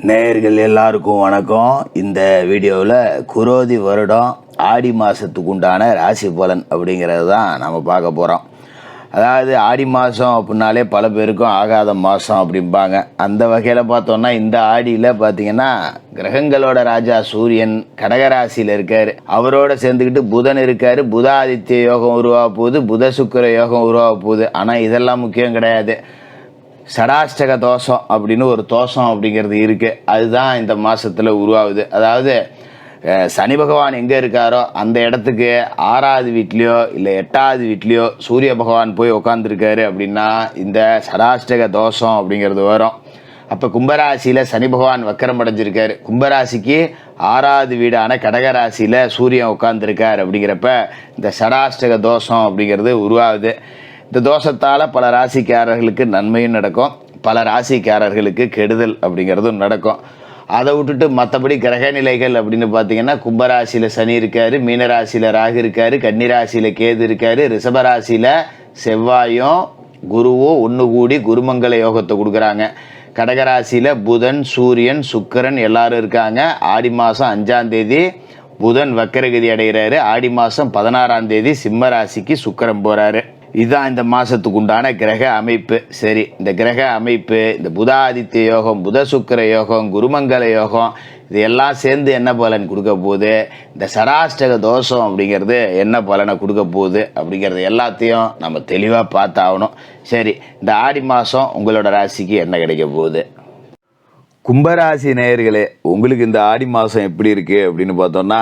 நேயர்கள் எல்லாருக்கும் வணக்கம். இந்த வீடியோவில் குரோதி வருடம் ஆடி மாதத்துக்கு உண்டான ராசி பலன் அப்படிங்கிறது தான் நம்ம பார்க்க போகிறோம். அதாவது ஆடி மாதம் அப்படின்னாலே பல பேருக்கும் ஆகாத மாதம் அப்படிம்பாங்க. அந்த வகையில் பார்த்தோன்னா இந்த ஆடியில் பார்த்திங்கன்னா கிரகங்களோட ராஜா சூரியன் கடகராசியில் இருக்கார். அவரோட சேர்ந்துக்கிட்டு புதன் இருக்கார். புதாதித்ய யோகம் உருவாக போகுது, புத சுக்கிர யோகம் உருவாக போகுது. ஆனால் இதெல்லாம் முக்கியம் கிடையாது. சடாஷ்டக தோஷம் அப்படின்னு ஒரு தோஷம் அப்படிங்கிறது இருக்குது. அதுதான் இந்த மாதத்தில் உருவாகுது. அதாவது சனி பகவான் எங்கே இருக்காரோ அந்த இடத்துக்கு 6வது வீட்லேயோ இல்லை 8வது வீட்லேயோ சூரிய பகவான் போய் உக்காந்துருக்காரு அப்படின்னா இந்த சடாஷ்டக தோஷம் அப்படிங்கிறது வரும். அப்போ கும்பராசியில் சனி பகவான் வக்கரம் அடைஞ்சிருக்காரு. கும்பராசிக்கு 6வது வீடான கடகராசியில் சூரியன் உட்காந்துருக்கார். அப்படிங்கிறப்ப இந்த சடாஷ்டக தோஷம் அப்படிங்கிறது உருவாகுது. இந்த தோஷத்தால் பல ராசிக்காரர்களுக்கு நன்மையும் நடக்கும், பல ராசிக்காரர்களுக்கு கெடுதல் அப்படிங்கிறதும் நடக்கும். அதை விட்டுட்டு மற்றபடி கிரக நிலைகள் அப்படின்னு பார்த்தீங்கன்னா கும்பராசியில் சனி இருக்கார், மீனராசியில் ராகு இருக்கார், கன்னிராசியில் கேது இருக்கார், ரிஷபராசியில் செவ்வாயும் குருவும் ஒன்று கூடி குருமங்கல யோகத்தை கொடுக்குறாங்க. கடகராசியில் புதன் சூரியன் சுக்கிரன் எல்லாரும் இருக்காங்க. ஆடி மாதம் 5ஆம் தேதி புதன் வக்கரகதி அடைகிறாரு. ஆடி மாதம் 16ஆம் தேதி சிம்ம ராசிக்கு சுக்கிரன் போகிறாரு. இதுதான் இந்த மாதத்துக்கு உண்டான கிரக அமைப்பு. சரி, இந்த கிரக அமைப்பு, இந்த புதாதித்ய யோகம், புத சுக்கிர யோகம், குருமங்கல யோகம், இது எல்லாம் சேர்ந்து என்ன பலன் கொடுக்க போகுது, இந்த சடாஷ்டக தோஷம் அப்படிங்கிறது என்ன பலனை கொடுக்க போகுது அப்படிங்கிறது எல்லாத்தையும் நம்ம தெளிவாக பார்த்தாகணும். சரி, இந்த ஆடி மாதம் உங்களோட ராசிக்கு என்ன கிடைக்க போகுது? கும்பராசி நேயர்களே, உங்களுக்கு இந்த ஆடி மாதம் எப்படி இருக்குது அப்படின்னு பார்த்தோம்னா,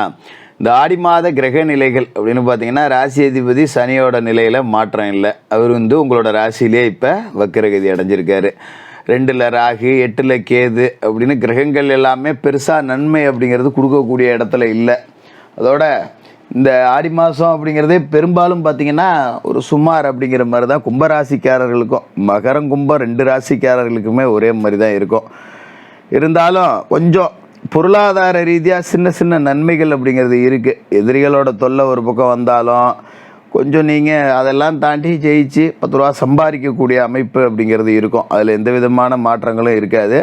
இந்த ஆடி மாத கிரக நிலைகள் அப்படின்னு பார்த்தீங்கன்னா ராசி அதிபதி சனியோட நிலையில் மாற்றம் இல்லை. அவர் உங்களோட ராசியிலே இப்போ வக்கரகதி அடைஞ்சிருக்காரு. 2ல் ராகு 8ல் கேது அப்படின்னு கிரகங்கள் எல்லாமே பெருசாக நன்மை அப்படிங்கிறது கொடுக்கக்கூடிய இடத்துல இல்லை. அதோட இந்த ஆடி மாதம் அப்படிங்கிறதே பெரும்பாலும் பார்த்திங்கன்னா ஒரு சுமார் அப்படிங்கிற மாதிரி தான் கும்பராசிக்காரர்களுக்கும். மகரம் கும்பம் 2 ராசிக்காரர்களுக்குமே ஒரே மாதிரி தான் இருக்கும். இருந்தாலும் கொஞ்சம் பொருளாதார ரீதியாக சின்ன சின்ன நன்மைகள் அப்படிங்கிறது இருக்குது. எதிரிகளோட தொல்லை ஒரு பக்கம் வந்தாலும் கொஞ்சம் நீங்கள் அதெல்லாம் தாண்டி ஜெயிச்சு 10 ரூபா சம்பாதிக்கக்கூடிய அமைப்பு அப்படிங்கிறது இருக்கும். அதில் எந்த விதமான மாற்றங்களும் இருக்காது.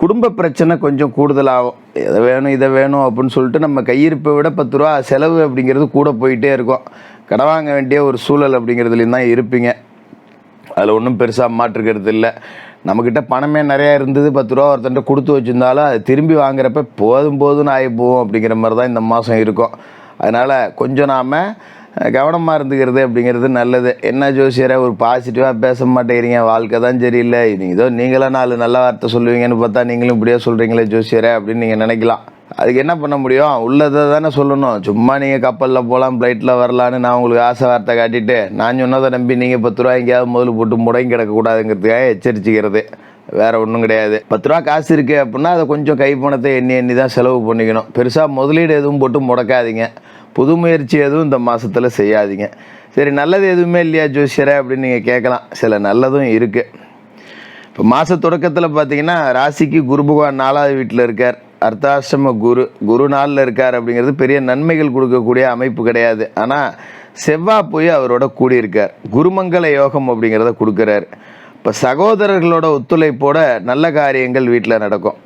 குடும்ப பிரச்சனை கொஞ்சம் கூடுதலாகும். எதை வேணும் இதை வேணும் அப்படின்னு சொல்லிட்டு நம்ம கையிருப்பை விட 10 ரூபா செலவு அப்படிங்கிறது கூட போயிட்டே இருக்கும். கடன் வாங்க வேண்டிய ஒரு சூழல் அப்படிங்கிறதுலேயும் தான் இருப்பீங்க. அதில் ஒன்றும் பெருசாக மாற்றுக்கிறது இல்லை. நம்மக்கிட்ட பணமே நிறையா இருந்தது, 10 ரூபா ஒருத்தன்ட்ட கொடுத்து வச்சுருந்தாலும் அது திரும்பி வாங்குறப்ப போதும்னு ஆகி போகும் அப்படிங்கிற மாதிரி தான் இந்த மாதம் இருக்கும். அதனால் கொஞ்சம் நாம் கவனமாக இருந்துக்கிறது அப்படிங்கிறது நல்லது. என்ன ஜோசியரை ஒரு பாசிட்டிவாக பேச மாட்டேங்கிறீங்க, வாழ்க்கை தான் சரியில்லை, ஏதோ நீங்களாம் 4 நல்ல வார்த்தை சொல்லுவீங்கன்னு பார்த்தா நீங்களும் இப்படியே சொல்கிறீங்களே ஜோசியரை அப்படின்னு நீங்கள் நினைக்கலாம். அதுக்கு என்ன பண்ண முடியும்? உள்ளதை தானே சொல்லணும். சும்மா நீங்கள் கப்பலில் போகலாம், ஃப்ளைட்டில் வரலான்னு நான் உங்களுக்கு ஆசை வார்த்தை காட்டிட்டு நான் சொன்னதை நம்பி நீங்கள் 10 ரூபா எங்கேயாவது முதல்ல போட்டு முடங்கி கிடக்கக்கூடாதுங்கிறதுக்காக எச்சரிச்சுக்கிறது, வேறு ஒன்றும் கிடையாது. 10 ரூபா காசு இருக்குது அப்படின்னா அதை கொஞ்சம் கை பணத்தை எண்ணி தான் செலவு பண்ணிக்கணும். பெருசாக முதலீடு எதுவும் போட்டு முடக்காதீங்க. புது முயற்சி எதுவும் இந்த மாதத்தில் செய்யாதீங்க. சரி, நல்லது எதுவுமே இல்லையா ஜோசியரை அப்படின்னு நீங்கள் கேட்கலாம். சில நல்லதும் இருக்குது. இப்போ மாத தொடக்கத்தில் பார்த்தீங்கன்னா ராசிக்கு குரு பகவான் 4வது வீட்டில் இருக்கார். அர்த்தாஷ்டம குரு நாளில் இருக்கார். அப்படிங்கிறது பெரிய நன்மைகள் கொடுக்கக்கூடிய அமைப்பு கிடையாது. ஆனால் செவ்வாய் போய் அவரோட கூடியிருக்கார். குருமங்கல யோகம் அப்படிங்கிறத கொடுக்குறாரு. இப்போ சகோதரர்களோட ஒத்துழைப்போட நல்ல காரியங்கள் வீட்டில் நடக்கும்.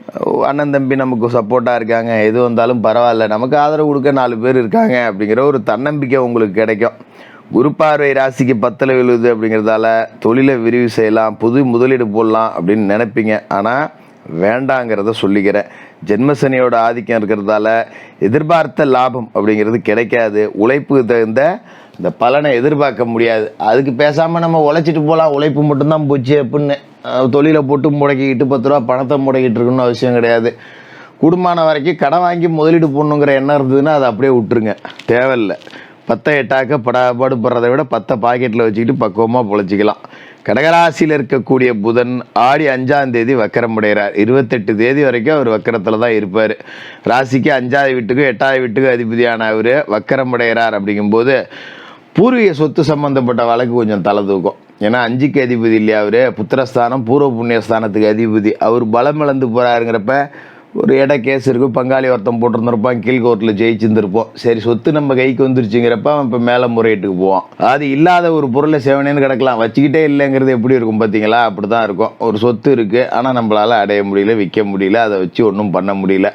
அண்ணன் தம்பி நமக்கு சப்போர்ட்டாக இருக்காங்க, எது வந்தாலும் பரவாயில்ல, நமக்கு ஆதரவு கொடுக்க 4 பேர் இருக்காங்க அப்படிங்கிற ஒரு தன்னம்பிக்கை உங்களுக்கு கிடைக்கும். குரு பார்வை ராசிக்கு 10ல் விழுது அப்படிங்கிறதால தொழிலை விரிவு செய்யலாம், புது முதலீடு போடலாம் அப்படின்னு நினைப்பீங்க. ஆனால் வேண்டாங்கிறத சொல்லிக்கிறேன். ஜென்மசனியோட ஆதிக்கம் இருக்கிறதால எதிர்பார்த்த லாபம் அப்படிங்கிறது கிடைக்காது. உழைப்புக்கு தகுந்த இந்த பலனை எதிர்பார்க்க முடியாது. அதுக்கு பேசாமல் நம்ம உழைச்சிட்டு போகலாம், உழைப்பு மட்டும்தான் போச்சு அப்படின்னு தொழிலை போட்டு முடக்கிக்கிட்டு 10 ரூபா பணத்தை முடக்கிட்டு இருக்கணும்னு அவசியம் கிடையாது. கூடுமான வரைக்கும் கடன் வாங்கி முதலீடு போடணுங்கிற எண்ணம் இருந்ததுன்னா அதை அப்படியே விட்டுருங்க, தேவையில்லை. 10 எட்டாக்க படாபாடு படுறதை விட 10 பாக்கெட்டில் வச்சுக்கிட்டு பக்குவமாக பொழைச்சிக்கலாம். கடகராசியில் இருக்கக்கூடிய புதன் ஆடி 5ஆம் தேதி வக்கரம் அடைகிறார். 28 தேதி வரைக்கும் அவர் வக்கரத்தில் தான் இருப்பார். ராசிக்கு 5வது வீட்டுக்கும் 8வது வீட்டுக்கும் அதிபதியான அவர் வக்கரம் அடைகிறார். அப்படிங்கும்போது பூர்வீக சொத்து சம்மந்தப்பட்ட வழக்கு கொஞ்சம் தலை தூக்கும். ஏன்னா 5க்கு அதிபதி இல்லையா அவர், புத்திரஸ்தானம் பூர்வ புண்ணியஸ்தானத்துக்கு அதிபதி. அவர் பலம் இழந்து போகிறாருங்கிறப்ப ஒரு இட கேஸ் இருக்கும், பங்காளி ஒருத்தன் போட்டிருந்துருப்பான், கீழ் கோர்ட்டில் ஜெயிச்சிருந்துருப்போம். சரி, சொத்து நம்ம கைக்கு வந்துருச்சுங்கிறப்ப அவன் இப்போ மேலே முறையீட்டுக்கு போவான். அது இல்லாத ஒரு பொருளை சேவனேன்னு கிடக்கலாம், வச்சுக்கிட்டே இல்லைங்கிறது எப்படி இருக்கும் பார்த்தீங்களா? அப்படி தான் இருக்கும். ஒரு சொத்து இருக்குது, ஆனால் நம்மளால் அடைய முடியல, விற்க முடியல, அதை வச்சு ஒன்றும் பண்ண முடியல.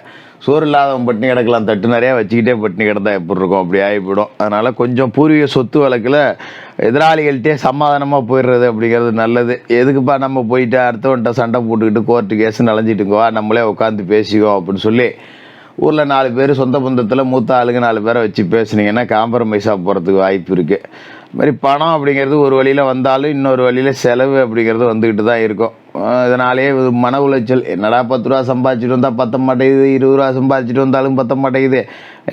சோறு இல்லாதவன் பட்டினி கிடக்கலாம், தட்டு நிறையா வச்சுக்கிட்டே பட்டினி கிடந்தா எப்படி இருக்கும்? அப்படி ஆகிவிடும். அதனால் கொஞ்சம் பூர்வீக சொத்து வழக்கில் எதிராளிகள்கிட்டே சமாதானமாக போயிடுறது அப்படிங்கிறது நல்லது. எதுக்குப்பா நம்ம போயிட்டு அடுத்தவன்ட்ட சண்டை போட்டுக்கிட்டு கோர்ட்டு கேஸுன்னு அலைஞ்சிட்டுங்கோ, நம்மளே உட்காந்து பேசிக்கோ அப்படின்னு சொல்லி ஊரில் 4 பேர் சொந்த பந்தத்தில் மூத்த ஆளுங்க 4 பேரை வச்சு பேசுனீங்கன்னா காம்ப்ரமைஸாக போகிறதுக்கு வாய்ப்பு இருக்குது. இது மாதிரி பணம் அப்படிங்கிறது ஒரு வழியில் வந்தாலும் இன்னொரு வழியில் செலவு அப்படிங்கிறது வந்துக்கிட்டு தான் இருக்கும். இதனாலே மன உளைச்சல், என்னடா 10 ரூபா சம்பாதிச்சிட்டு வந்தால் பத்த மாட்டேங்குது, 20 ரூபா சம்பாதிச்சிட்டு வந்தாலும் பத்த மாட்டேங்குது,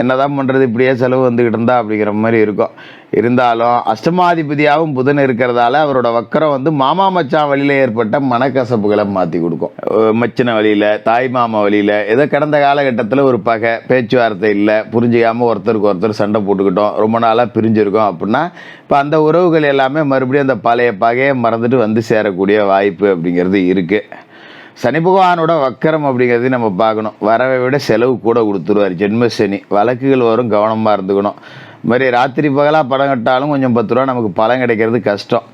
என்ன தான் பண்ணுறது, இப்படியே செலவு வந்துக்கிட்டு இருந்தா அப்படிங்கிற மாதிரி இருக்கும். இருந்தாலும் அஷ்டமாதிபதியாகவும் புதன் இருக்கிறதால அவரோட வக்கரம் மாமா மச்சான் வழியில் ஏற்பட்ட மனக்கசப்புகளை மாற்றி கொடுக்கும். மச்சின வழியில், தாய் மாமா வழியில், ஏதோ கடந்த காலகட்டத்தில் ஒரு பகை, பேச்சுவார்த்தை இல்லை, புரிஞ்சிக்காமல் ஒருத்தருக்கு ஒருத்தர் சண்டை போட்டுக்கிட்டோம், ரொம்ப நாளாக பிரிஞ்சிருக்கோம் அப்படின்னா இப்போ அந்த உறவுகள் எல்லாமே மறுபடியும் அந்த பழைய பகையை மறந்துட்டு சேரக்கூடிய வாய்ப்பு அப்படிங்கிறது இருக்குது. சனி பகவானோட வக்கரம் அப்படிங்கிறது நம்ம பார்க்கணும். வரவை விட செலவு கூட கொடுத்துருவார். ஜென்ம சனி, வழக்குகள் வரும், கவனமாக இருந்துக்கணும். இது மாதிரி ராத்திரி பகலாக படம் கட்டாலும் கொஞ்சம் 10 ரூபா நமக்கு பலன் கிடைக்கிறது கஷ்டம்.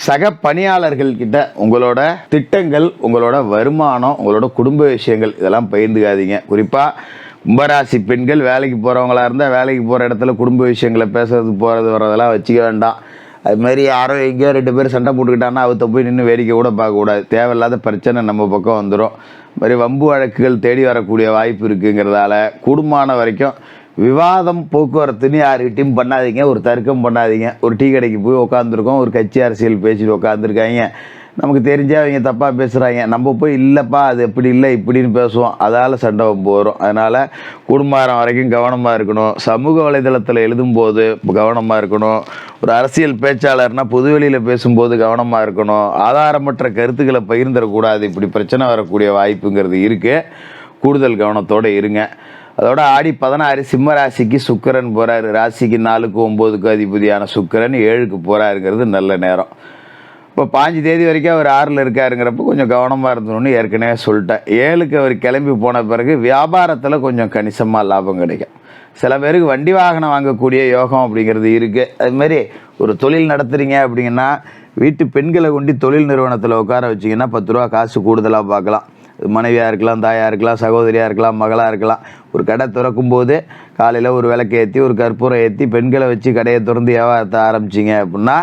சக பணியாளர்கள்கிட்ட உங்களோட திட்டங்கள், உங்களோட வருமானம், உங்களோட குடும்ப விஷயங்கள் இதெல்லாம் பகிர்ந்துக்காதீங்க. குறிப்பாக கும்பராசி பெண்கள் வேலைக்கு போகிறவங்களா இருந்தால் வேலைக்கு போகிற இடத்துல குடும்ப விஷயங்களை பேசுறது போகிறது வர்றதெல்லாம் வச்சுக்க வேண்டாம். அதுமாரி யாரோ எங்கேயோ 2 பேர் சண்டை போட்டுக்கிட்டாங்கன்னா அவத்த போய் நின்று வேடிக்கை கூட பார்க்கக்கூடாது. தேவையில்லாத பிரச்சனை நம்ம பக்கம் வந்துடும். இது மாதிரி வம்பு வழக்குகள் தேடி வரக்கூடிய வாய்ப்பு இருக்குங்கிறதால கூடுமான வரைக்கும் விவாதம் போக்குவரத்துன்னு யாருக்கிட்டையும் பண்ணாதீங்க, ஒரு தர்க்கம் பண்ணாதீங்க. ஒரு டீ கடைக்கு போய் உட்காந்துருக்கோம், ஒரு கட்சி அரசியல் பேசிட்டு உட்காந்துருக்காங்க, நமக்கு தெரிஞ்சே அவங்க தப்பாக பேசுகிறாங்க, நம்ம போய் இல்லைப்பா அது எப்படி இல்லை இப்படின்னு பேசுவோம், அதால் சண்டை வரும். அதனால் குடும்பம் வரைக்கும் கவனமாக இருக்கணும். சமூக வலைதளத்தில் எழுதும்போது கவனமாக இருக்கணும். ஒரு அரசியல் பேச்சாளர்னால் பொதுவெளியில் பேசும்போது கவனமாக இருக்கணும். ஆதாரமற்ற கருத்துக்களை பகிர்ந்துடக்கூடாது. இப்படி பிரச்சனை வரக்கூடிய வாய்ப்புங்கிறது இருக்குது. கூடுதல் கவனத்தோடு இருங்க. அதோட ஆடி 16 சிம்ம ராசிக்கு சுக்கிரன் போகிறாரு. ராசிக்கு 4க்கு 9க்கு அதிபதியான சுக்கிரன் 7க்கு போகிறாருங்கிறது நல்ல நேரம். இப்போ 5 தேதி வரைக்கும் அவர் 6ல் இருக்காருங்கிறப்ப கொஞ்சம் கவனமாக இருந்தணும்னு ஏற்கனவே சொல்லிட்டேன். 7க்கு அவர் கிளம்பி போன பிறகு வியாபாரத்தில் கொஞ்சம் கணிசமாக லாபம் கிடைக்கும். சில பேருக்கு வண்டி வாகனம் வாங்கக்கூடிய யோகம் அப்படிங்கிறது இருக்குது. அதுமாரி ஒரு தொழில் நடத்துகிறீங்க அப்படிங்கன்னா வீட்டு பெண்களை கொண்டு தொழில் நிறுவனத்தில் உட்கார வச்சிங்கன்னா 10 ரூபா காசு கூடுதலாக பார்க்கலாம். மனைவியாக இருக்கலாம், தாயாக இருக்கலாம், சகோதரியாக இருக்கலாம், மகளாக இருக்கலாம். ஒரு கடை திறக்கும் போது காலையில் ஒரு விளக்கு ஏற்றி ஒரு கற்பூரம் ஏற்றி பெண்களை வச்சு கடையை திறந்து வியாபாரத்தை ஆரம்பிச்சிங்க அப்படின்னா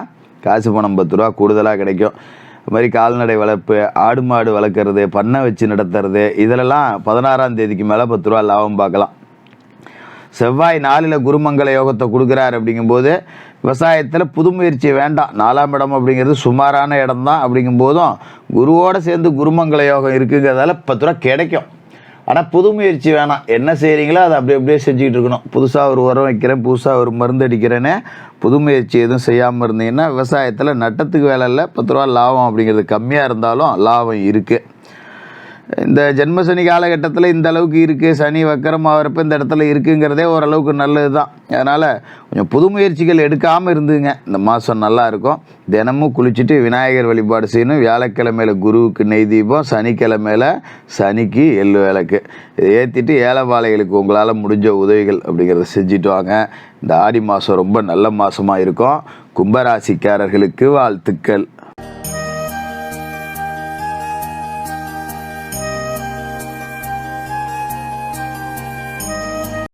காசு பணம் 10 ரூபா கூடுதலாக கிடைக்கும். அது மாதிரி கால்நடை வளர்ப்பு, ஆடு மாடு வளர்க்குறது, பண்ணை வச்சு நடத்துறது, இதிலெல்லாம் 16ஆம் தேதிக்கு மேலே 10 ரூபா லாபம் பார்க்கலாம். செவ்வாய் 4ல் குருமங்கல யோகத்தை கொடுக்குறாரு. அப்படிங்கும்போது விவசாயத்தில் புது முயற்சி வேண்டாம். 4ஆம் இடம் அப்படிங்கிறது சுமாரான இடம் தான். அப்படிங்கும்போதும் குருவோடு சேர்ந்து குருமங்கல யோகம் இருக்குங்கிறதால 10 ரூபா கிடைக்கும். ஆனால் புது முயற்சி வேணாம். என்ன செய்கிறீங்களோ அதை அப்படியே செஞ்சுக்கிட்டு இருக்கணும். புதுசாக ஒரு உரம் வைக்கிறேன், புதுசாக ஒரு மருந்து அடிக்கிறேன்னு புது முயற்சி எதுவும் செய்யாமல் இருந்தீங்கன்னா விவசாயத்தில் நட்டத்துக்கு வேலை இல்லை. 10 ரூபா லாபம் அப்படிங்கிறது கம்மியாக இருந்தாலும் லாபம் இருக்குது. இந்த ஜென்ம சனி காலகட்டத்தில் இந்த அளவுக்கு இருக்குது. சனி வக்கரம் ஆகிறப்ப இந்த இடத்துல இருக்குங்கிறதே ஓரளவுக்கு நல்லது தான். அதனால் கொஞ்சம் புது முயற்சிகள் எடுக்காமல் இருந்துங்க. இந்த மாதம் நல்லாயிருக்கும். தினமும் குளிச்சுட்டு விநாயகர் வழிபாடு செய்யணும். வியாழக்கிழமையில் குருவுக்கு நெய் தீபம், சனிக்கிழமையில் சனிக்கு எள்ளு விளக்கு இதை ஏற்றிட்டு ஏழைபாளைகளுக்கு உங்களால் முடிஞ்ச உதவிகள் அப்படிங்கிறத செஞ்சுட்டு வாங்க. இந்த ஆடி மாதம் ரொம்ப நல்ல மாதமாக இருக்கும். கும்பராசிக்காரர்களுக்கு வாழ்த்துக்கள்.